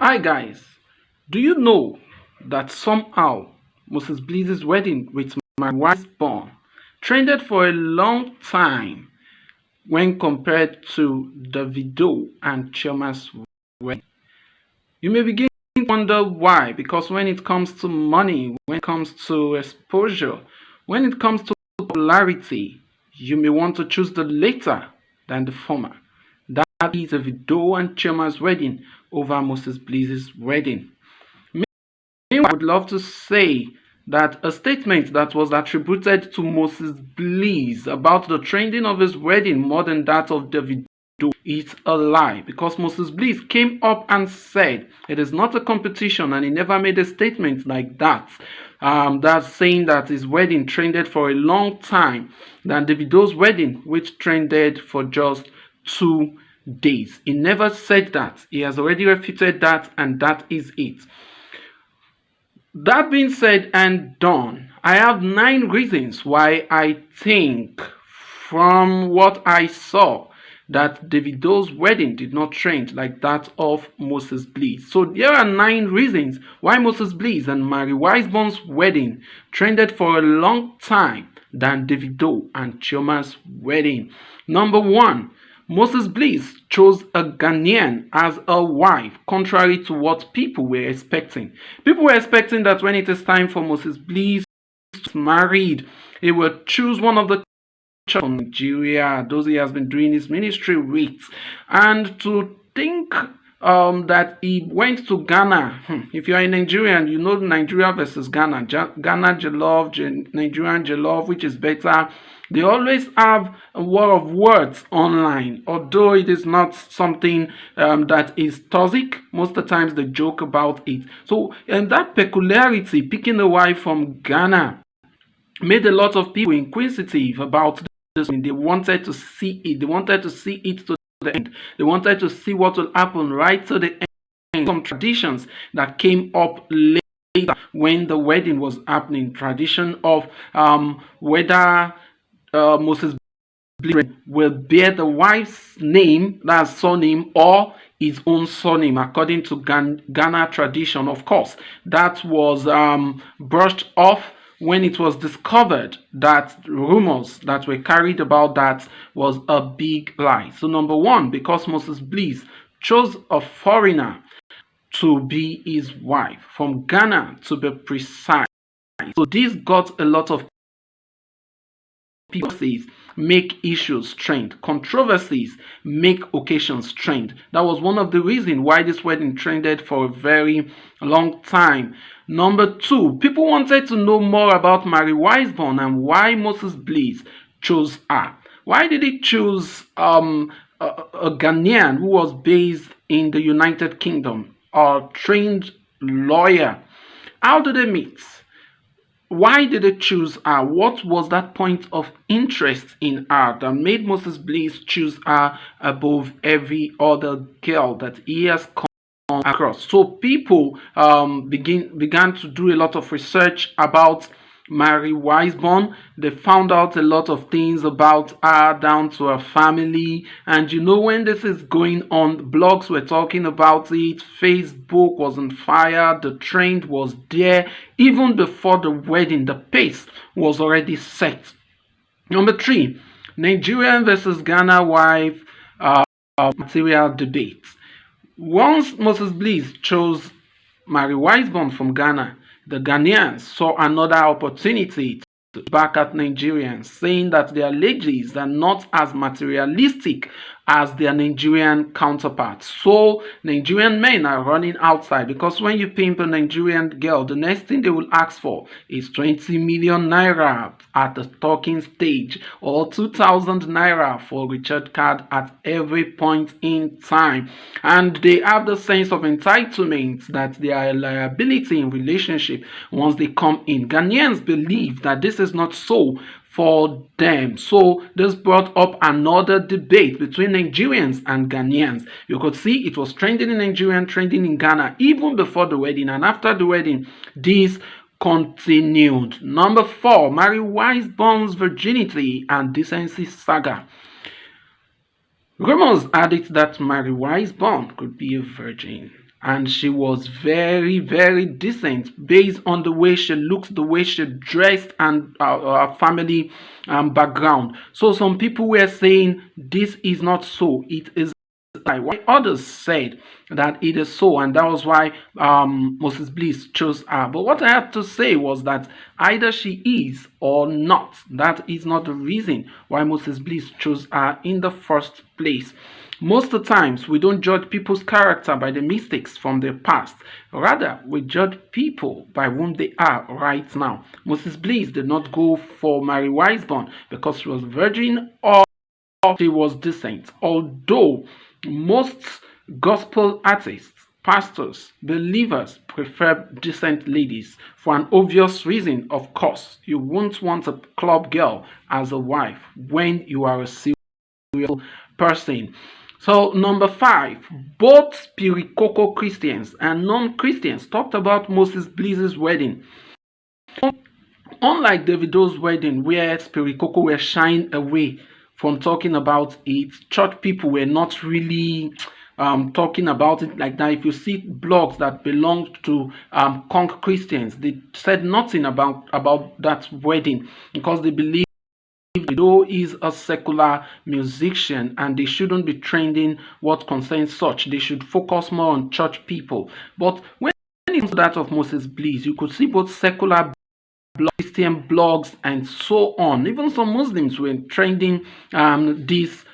Hi guys, do you know that somehow Moses Bliss's wedding with my wife's born trended for a long time when compared to Davido and Chioma's wedding? You may begin to wonder why, because when it comes to money, when it comes to exposure, when it comes to popularity, you may want to choose the latter than the former. That is Davido and Chioma's wedding over Moses Bliss's wedding. Meanwhile, I would love to say that a statement that was attributed to Moses Bliss about the trending of his wedding more than that of Davido is a lie, because Moses Bliss came up and said it is not a competition, and he never made a statement like that. That's saying that his wedding trended for a long time than Davido's wedding, which trended for just 2 days. He never said that. He has already refuted that, and that is it. That being said and done, I have 9 reasons why I think, from what I saw, that Davido's wedding did not trend like that of Moses Bliss. So there are 9 reasons why Moses Bliss and Mary Wiseburn's wedding trended for a long time than Davido and Chioma's wedding. Number 1. Moses Bliss chose a Ghanaian as a wife, contrary to what people were expecting. People were expecting that when it is time for Moses Bliss to get married, he would choose one of the churches from Nigeria, those he has been doing his ministry with. And to think that he went to Ghana. If you are a Nigerian, you know Nigeria versus Ghana. Ghana Jollof, Nigerian Jollof, which is better. They always have a war of words online, although it is not something that is toxic. Most of the times they joke about it. So, and that peculiarity, picking a wife from Ghana, made a lot of people inquisitive about this. They wanted to see it. They wanted to see it to the end. They wanted to see what will happen right to the end. Some traditions that came up later when the wedding was happening. Tradition of whether Moses Bliss will bear the wife's name, that's surname, or his own surname, according to Ghana tradition. Of course, that was brushed off when it was discovered that rumors that were carried about that was a big lie. So number 1, because Moses Bliss chose a foreigner to be his wife, from Ghana to be precise. So this got a lot of people says make issues trend. Controversies make occasions trend. That was one of the reasons why this wedding trended for a very long time. Number 2, people wanted to know more about Mary Wiseburnn and why Moses Bliss chose her. Why did he choose a Ghanaian who was based in the United Kingdom, a trained lawyer? How did they meet? Why did they choose her? What was that point of interest in her that made Moses Bliss choose her above every other girl that he has come across? So people began to do a lot of research about Mary Wiseburnn. They found out a lot of things about her, down to her family. And you know, when this is going on, blogs were talking about it, Facebook was on fire, the trend was there. Even before the wedding, the pace was already set. Number 3, Nigerian versus Ghana wife material debate. Once Moses Bliss chose Mary Wiseburnn from Ghana, the Ghanaians saw another opportunity to back at Nigerians, saying that their ladies are not as materialistic as their Nigerian counterparts. So Nigerian men are running outside, because when you pimp a Nigerian girl, the next thing they will ask for is 20 million naira at the talking stage, or 2,000 naira for Richard card at every point in time. And they have the sense of entitlement that they are a liability in relationship once they come in. Ghanaians believe that this is not so for them. So this brought up another debate between Nigerians and Ghanaians. You could see it was trending in Nigeria, trending in Ghana, even before the wedding. And after the wedding, this continued. Number 4, Mary Wiseburn's virginity and decency saga. Rumors had it that Mary Wiseburnn could be a virgin. and she was very, very decent based on the way she looks, the way she dressed, and her family background. So some people were saying this is not so, it is why others said that it is so, and that was why Moses Bliss chose her. But what I had to say was that either she is or not. That is not the reason why Moses Bliss chose her in the first place. Most of the times, we don't judge people's character by the mistakes from their past. Rather, we judge people by whom they are right now. Moses Bliss did not go for Mary Wiseborn because she was virgin or she was decent. Although most gospel artists, pastors, believers prefer decent ladies for an obvious reason, of course. You won't want a club girl as a wife when you are a serial person. So, number 5, both Spirikoko Christians and non-Christians talked about Moses Bliss's wedding. Unlike Davido's wedding, where Spirikoko were shying away from talking about it, church people were not really talking about it like that. If you see blogs that belong to conk Christians, they said nothing about that wedding because they believe Davido is a secular musician and they shouldn't be trending what concerns such. They should focus more on church people. But when it comes to that of Moses Bliss, you could see both secular Christian blogs and so on. Even some Muslims were trending this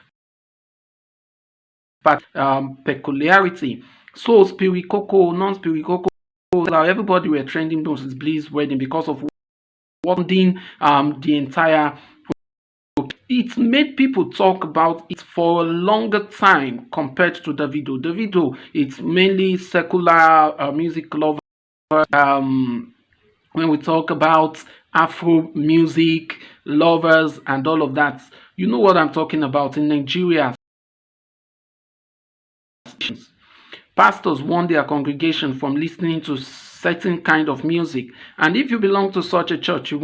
peculiarity. So Spirikoko, non-Spirikoko, everybody were trending Moses Bliss wedding because of wanting the entire. It made people talk about it for a longer time compared to Davido. Davido, it's mainly secular music lover. When we talk about Afro music lovers and all of that, you know what I'm talking about. In Nigeria, pastors warn their congregation from listening to certain kind of music, and if you belong to such a church, you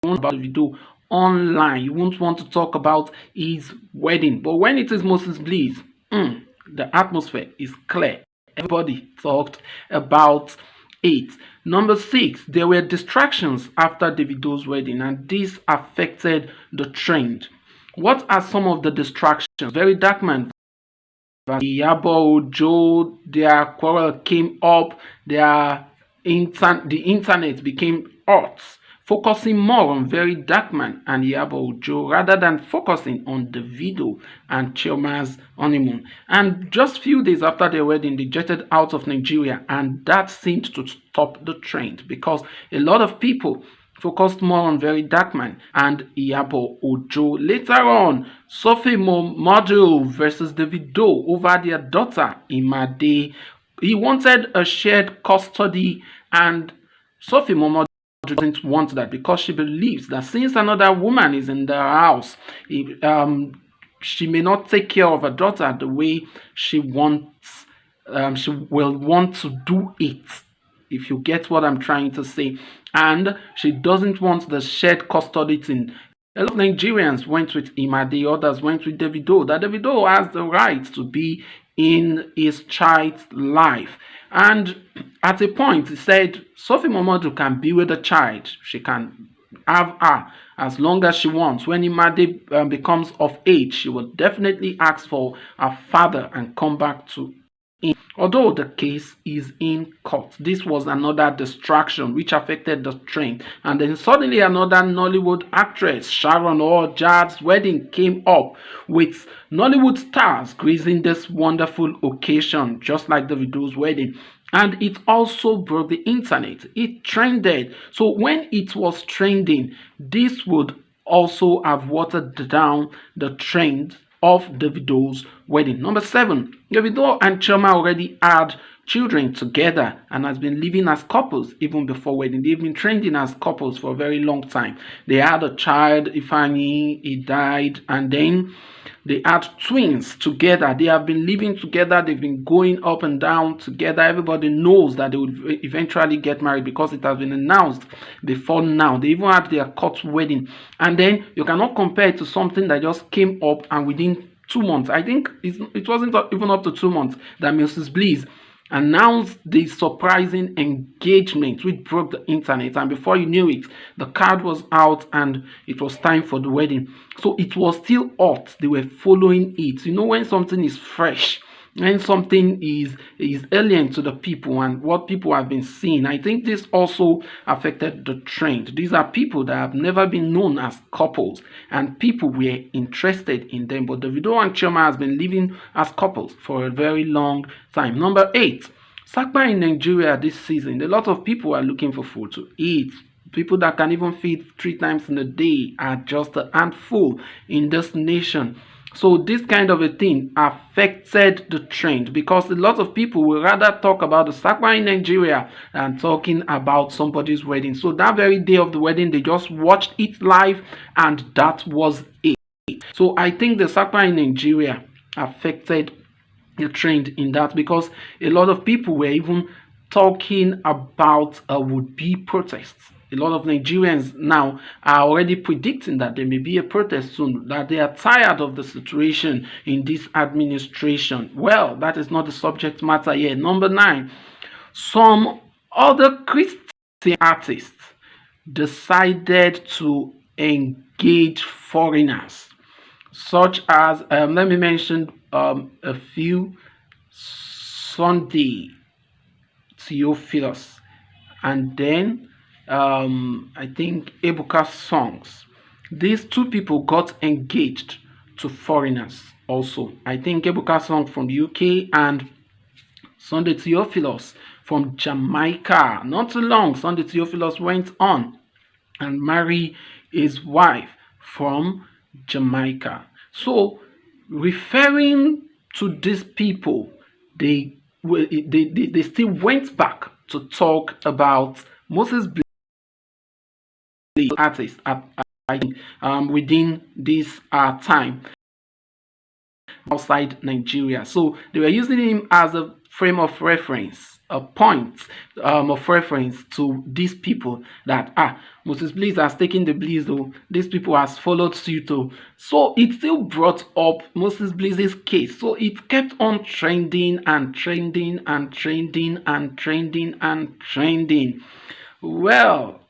won't about Davido online. You won't want to talk about his wedding. But when it is Moses Bliss, the atmosphere is clear. Everybody talked about it. Number 6, there were distractions after Davido's wedding, and this affected the trend. What are some of the distractions? Very dark man. Iyabo Ojo, their quarrel came up. The internet became hot, focusing more on Very Dark Man and Iyabo Ojo rather than focusing on Davido and Chioma's honeymoon. And just few days after their wedding, they jetted out of Nigeria, and that seemed to stop the trend because a lot of people focused more on Very Dark Man and Iyabo Ojo. Later on, Sophie Momodou versus Davido over their daughter Imade. He wanted a shared custody, and Sophie Momodou doesn't want that because she believes that since another woman is in the house, she may not take care of her daughter the way she wants. She will want to do it, if you get what I'm trying to say. And she doesn't want the shared custody thing. A lot of Nigerians went with Imade, others went with Davido. That Davido has the right to be in his child's life. And at a point, he said Sophie Momodou can be with the child. She can have her as long as she wants. When Imade becomes of age, she will definitely ask for her father and come back to him. Although the case is in court, this was another distraction which affected the trend. And then suddenly another Nollywood actress, Sharon Ojad's wedding came up, with Nollywood stars gracing this wonderful occasion, just like Davido's wedding. And it also broke the internet. It trended. So when it was trending, this would also have watered down the trend of Davido's wedding. Number 7, Davido and Chioma already had children together and has been living as couples even before wedding. They've been trending as couples for a very long time. They had a child, Ifeanyi, he died, and then they had twins together. They have been living together. They've been going up and down together. Everybody knows that they would eventually get married because it has been announced before now. They even had their court wedding. And then you cannot compare it to something that just came up and within 2 months. I think it wasn't even up to 2 months that Moses Bliss announced the surprising engagement which broke the internet, and before you knew it, the card was out and it was time for the wedding. So it was still hot, they were following it. You know, when something is fresh, when something is alien to the people and what people have been seeing, I think this also affected the trend. These are people that have never been known as couples, and people were interested in them. But Davido and Chioma has been living as couples for a very long time. Number 8, Sakpa in Nigeria this season. A lot of people are looking for food to eat. People that can even feed 3 times in a day are just a handful in this nation. So this kind of a thing affected the trend, because a lot of people will rather talk about the sakwa in Nigeria than talking about somebody's wedding. So that very day of the wedding, they just watched it live and that was it. So I think the sakwa in Nigeria affected the trend in that, because a lot of people were even talking about a would-be protests. A lot of Nigerians now are already predicting that there may be a protest soon, that they are tired of the situation in this administration. Well, that is not the subject matter here. Number 9, some other Christian artists decided to engage foreigners, such as, let me mention a few: Sunday Theophilus, and then I think Ebuka Songs. These 2 people got engaged to foreigners also. I think Ebuka Song from the UK and Sunday Theophilus from Jamaica. Not too long, Sunday Theophilus went on and married his wife from Jamaica. So, referring to these people, they still went back to talk about Moses Bliss, artist within this time outside Nigeria. So they were using him as a frame of reference, a point of reference to these people, that Moses Bliss has taken the bliss, though these people has followed suit. So it still brought up Moses Bliss's case. So it kept on trending and trending and trending and trending and trending. Well,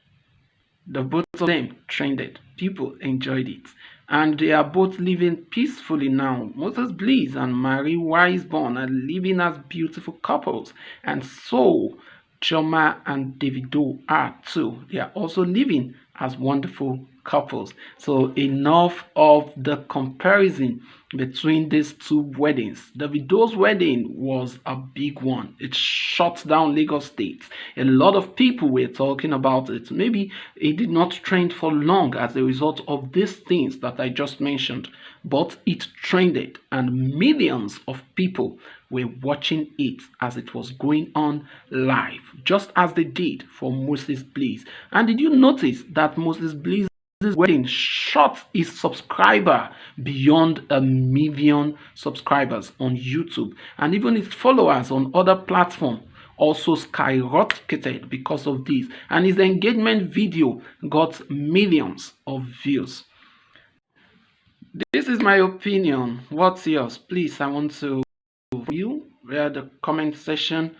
the both of them trended. People enjoyed it. And they are both living peacefully now. Moses Bliss and Mary Wiseborn are living as beautiful couples. And so Chioma and Davido are too. They are also living as wonderful couples. So enough of the comparison between these 2 weddings. Davido's wedding was a big one. It shut down Lagos State. A lot of people were talking about it. Maybe it did not trend for long as a result of these things that I just mentioned, but it trended and millions of people were watching it as it was going on live, just as they did for Moses Bliss. And did you notice that Moses Bliss wedding shot his subscriber beyond 1 million subscribers on YouTube, and even his followers on other platforms also skyrocketed because of this, and his engagement video got millions of views. This is my opinion. What's yours? Please, I want to you via the comment section.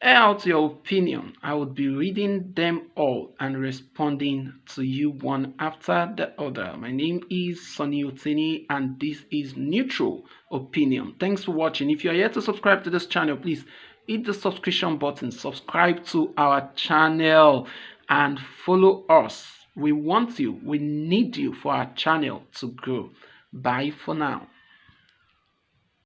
Air out your opinion. I would be reading them all and responding to you one after the other. My name is Sonny Otini and this is Neutral Opinion. Thanks for watching. If you are yet to subscribe to this channel, please hit the subscription button, subscribe to our channel and follow us. We want you, we need you for our channel to grow. Bye for now.